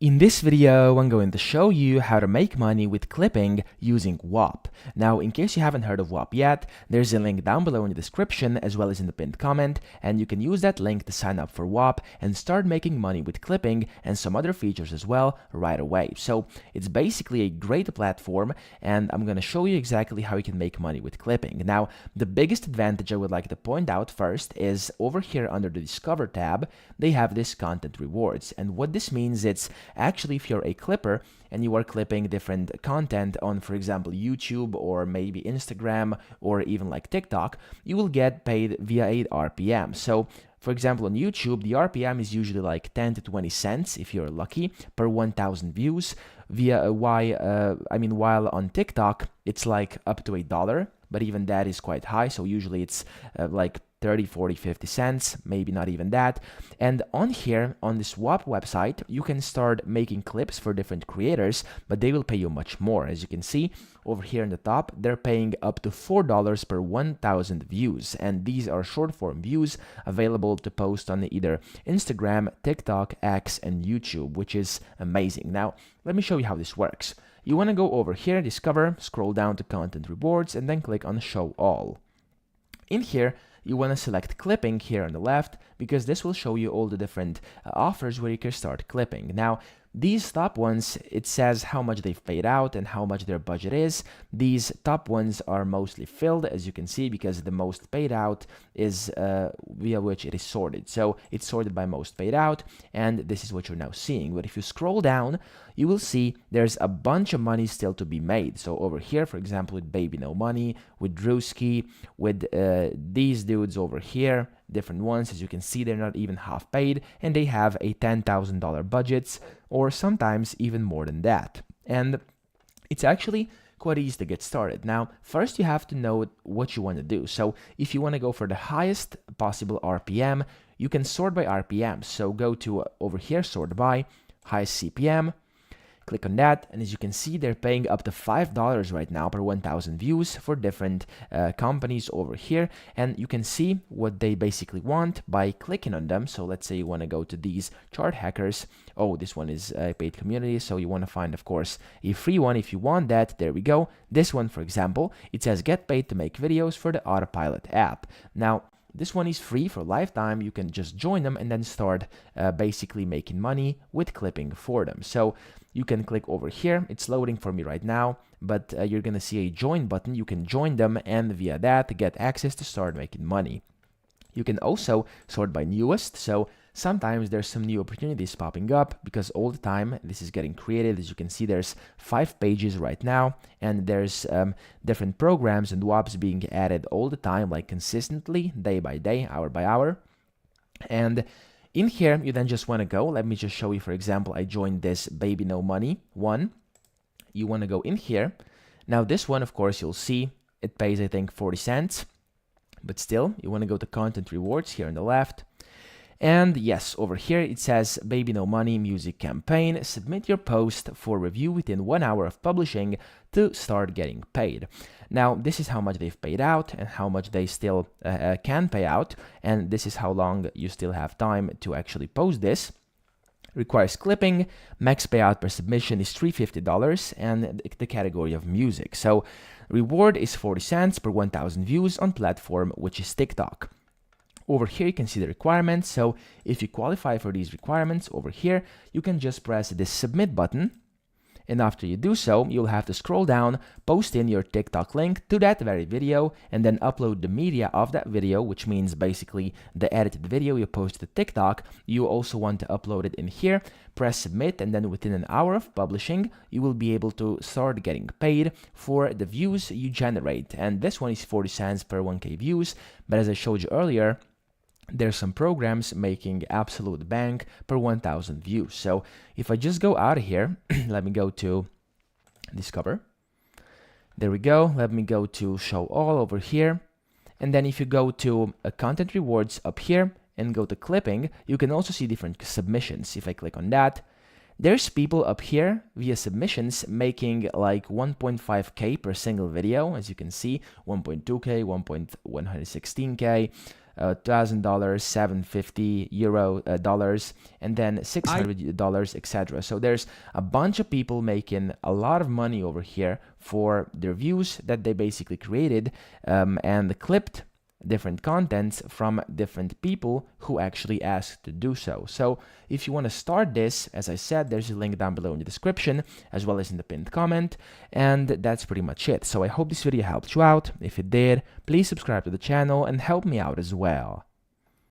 In this video, I'm going to show you how to make money with clipping using Whop. Now, in case you haven't heard of Whop yet, there's a link down below in the description as well as in the pinned comment, and you can use that link to sign up for Whop and start making money with clipping and some other features as well right away. So it's basically a great platform, and I'm going to show you exactly how you can make money with clipping. Now, the biggest advantage I would like to point out first is over here under the Discover tab, they have this content rewards, and what this means is actually, if you're a clipper and you are clipping different content on, for example, YouTube or maybe Instagram or even like TikTok, you will get paid via a RPM. So, for example, on YouTube, the RPM is usually like 10 to 20 cents if you're lucky per 1,000 views. While on TikTok, it's like up to $1, but even that is quite high. So usually it's like 30, 40, 50 cents, maybe not even that. And on here, on this Whop website, you can start making clips for different creators, but they will pay you much more. As you can see over here in the top, they're paying up to $4 per 1,000 views. And these are short form views available to post on either Instagram, TikTok, X, and YouTube, which is amazing. Now, let me show you how this works. You want to go over here, Discover, scroll down to Content Rewards, and then click on Show All. In here, you want to select clipping here on the left because this will show you all the different offers where you can start clipping. Now, these top ones, it says how much they've paid out and how much their budget is. These top ones are mostly filled, as you can see, because the most paid out is via which it is sorted. So it's sorted by most paid out, and this is what you're now seeing. But if you scroll down, you will see there's a bunch of money still to be made. So over here, for example, with Baby No Money, with Drewski, with these dudes over here, different ones, as you can see, they're not even half paid, and they have a $10,000 budgets, or sometimes even more than that. And it's actually quite easy to get started. Now, first you have to know what you want to do. So if you want to go for the highest possible RPM, you can sort by RPM. So go to over here, sort by highest CPM, click on that, and as you can see, they're paying up to $5 right now per 1,000 views for different companies over here, and you can see what they basically want by clicking on them. So let's say you want to go to these chart hackers. Oh, this one is a paid community, so you want to find, of course, a free one if you want that. There we go. This one, for example, it says get paid to make videos for the Autopilot app. Now, this one is free for lifetime. You can just join them and then start basically making money with clipping for them. So you can click over here. It's loading for me right now, but you're going to see a join button. You can join them and via that get access to start making money. You can also sort by newest. So sometimes there's some new opportunities popping up because all the time this is getting created. As you can see, there's 5 pages right now, and there's different programs and Whops being added all the time, like consistently, day by day, hour by hour. And in here, you then just want to go. Let me just show you, for example, I joined this Baby No Money one. You want to go in here. Now, this one, of course, you'll see it pays, I think, 40 cents. But still, you want to go to Content Rewards here on the left. And yes, over here it says Baby No Money Music Campaign. Submit your post for review within 1 hour of publishing to start getting paid. Now, this is how much they've paid out and how much they still can pay out. And this is how long you still have time to actually post this. Requires clipping. Max payout per submission is $350 and the category of music. So reward is 40 cents per 1,000 views on platform, which is TikTok. Over here, you can see the requirements. So if you qualify for these requirements over here, you can just press this submit button. And after you do so, you'll have to scroll down, post in your TikTok link to that very video, and then upload the media of that video, which means basically the edited video you posted to TikTok. You also want to upload it in here, press submit, and then within an hour of publishing, you will be able to start getting paid for the views you generate. And this one is 40 cents per 1K views, but as I showed you earlier, there's some programs making absolute bank per 1,000 views. So if I just go out of here, let me go to Discover. There we go. Let me go to Show All over here. And then if you go to Content Rewards up here and go to Clipping, you can also see different submissions. If I click on that, there's people up here via submissions making like 1.5K per single video. As you can see, 1.2K, 1.116K. $1,000, 750 euro dollars, and then $600, etc. So there's a bunch of people making a lot of money over here for their views that they basically created and clipped different contents from different people who actually asked to do so. So if you want to start this, as I said, there's a link down below in the description as well as in the pinned comment, and that's pretty much it. So I hope this video helped you out. If it did, please subscribe to the channel and help me out as well.